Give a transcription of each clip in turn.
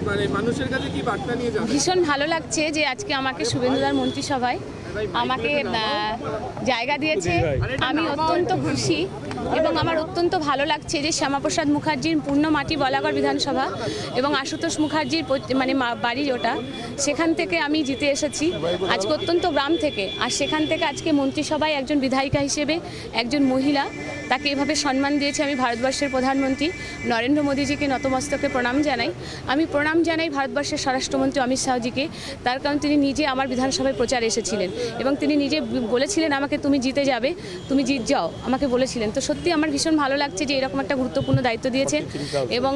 মানে মানুষের কাছে কি বার্তা নিয়ে যাবেন? ভীষণ ভালো লাগছে যে আজকে আমাকে শুভেন্দুদার মন্ত্রিসভায় আমাকে জায়গা দিয়েছে। আমি অত্যন্ত খুশি এবং আমার অত্যন্ত ভালো লাগছে যে শ্যামাপ্রসাদ মুখার্জির পূর্ণমাটি বলাগড় বিধানসভা এবং আশুতোষ মুখার্জির মানে বাড়ি ওটা, সেখান থেকে আমি জিতে এসেছি আজকে অত্যন্ত গ্রাম থেকে। আর সেখান থেকে আজকে মন্ত্রিসভায় একজন বিধায়িকা হিসেবে একজন মহিলা, তাকে এভাবে সম্মান দিয়েছে। আমি ভারতবর্ষের প্রধানমন্ত্রী নরেন্দ্র মোদীজিকে নতমস্তকে প্রণাম জানাই। আমি প্রণাম জানাই ভারতবর্ষের স্বরাষ্ট্রমন্ত্রী অমিত শাহজিকে, তার কারণ তিনি নিজে আমার বিধানসভায় প্রচারে এসেছিলেন এবং তিনি নিজে বলেছিলেন আমাকে তুমি জিতে যাবে, তুমি জিত যাও, আমাকে বলেছিলেন। তো সত্যি আমার ভীষণ ভালো লাগছে যে এরকম একটা গুরুত্বপূর্ণ দায়িত্ব দিয়েছেন। এবং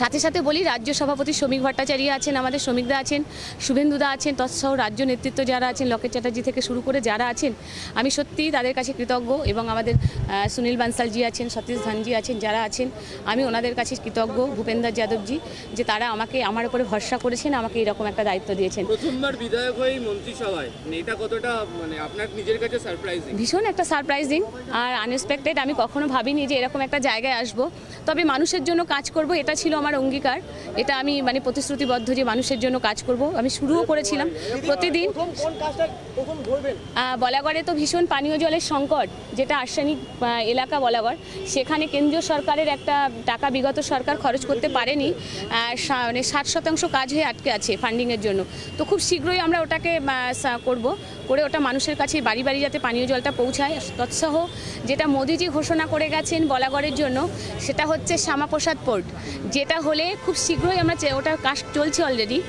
সাথে সাথে বলি, রাজ্য সভাপতি শ্রমিক ভট্টাচার্য আছেন, আমাদের শ্রমিকদা আছেন, শুভেন্দুদা আছেন, তৎসহ রাজ্য নেতৃত্ব যারা আছেন, লকেট চ্যাটার্জি থেকে শুরু করে যারা আছেন, আমি সত্যিই তাদের কাছে কৃতজ্ঞ। এবং আমাদের সুনীল বানসালজি আছেন, সতীশ ধানজি আছেন, যারা আছেন, আমি ওনাদের কাছে কৃতজ্ঞ, ভূপেন্দ্র যাদবজি, যে তারা আমাকে আমার উপরে ভরসা করেছেন, আমাকে এরকম একটা দায়িত্ব দিয়েছেন। প্রথমবার বিধায়ক হয়ে মন্ত্রিসভায়, এটা কতটা মানে আপনার নিজের কাছে সারপ্রাইজিং? ভীষণ একটা সারপ্রাইজিং আর আনএক্সপেক্টেড। আমি কখনো ভাবিনি যে এরকম একটা জায়গায় আসব, তবে মানুষের জন্য কাজ করব, এটা ছিল আমার অঙ্গীকার। এটা আমি মানে প্রতিশ্রুতিবদ্ধ যে মানুষের জন্য কাজ করব। আমি শুরুও করেছিলাম প্রতিদিন। বলাগড়ে তো ভীষণ পানীয় জলের সংকট, যেটা আর্সেনিক এলাকা বলাগড়, সেখানে কেন্দ্রীয় সরকারের একটা টাকা বিগত সরকার খরচ করতে পারেনি, মানে 60% কাজ হয়ে আটকে আছে ফান্ডিংয়ের জন্য। তো খুব শীঘ্রই আমরা ওটাকে করে ওটা মানুষের কাছে বাড়ি বাড়ি যাতে পানীয় জলটা পৌঁছায়। তৎসহ যেটা মোদিজি ঘোষণা করে গেছেন বলাগড়ের জন্য, সেটা হচ্ছে শ্যামাপ্রসাদ পোর্ট, যেটা হলে খুব শীঘ্রই আমরা ওটার কাজ চলছে অলরেডি।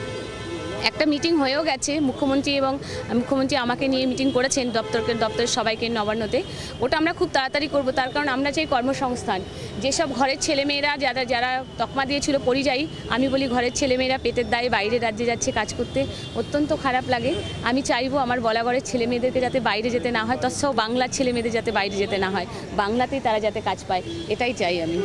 একটা মিটিং হয়েও গেছে, মুখ্যমন্ত্রী আমাকে নিয়ে মিটিং করেছেন দপ্তরের সবাইকে নবান্নতে। ওটা আমরা খুব তাড়াতাড়ি করব, তার কারণ আমরা চাই কর্মসংস্থান। যেসব ঘরের ছেলেমেয়েরা যারা তকমা দিয়েছিল পরিযায়ী, আমি বলি ঘরের ছেলেমেয়েরা পেটের দায়ে বাইরে রাজ্যে যাচ্ছে কাজ করতে, অত্যন্ত খারাপ লাগে। আমি চাইবো আমার বলাগড়ের ছেলেমেয়েদেরকে যাতে বাইরে যেতে না হয়, তৎসহ বাংলার ছেলেমেয়েদের যাতে বাইরে যেতে না হয়, বাংলাতেই তারা যাতে কাজ পায়, এটাই চাই আমি।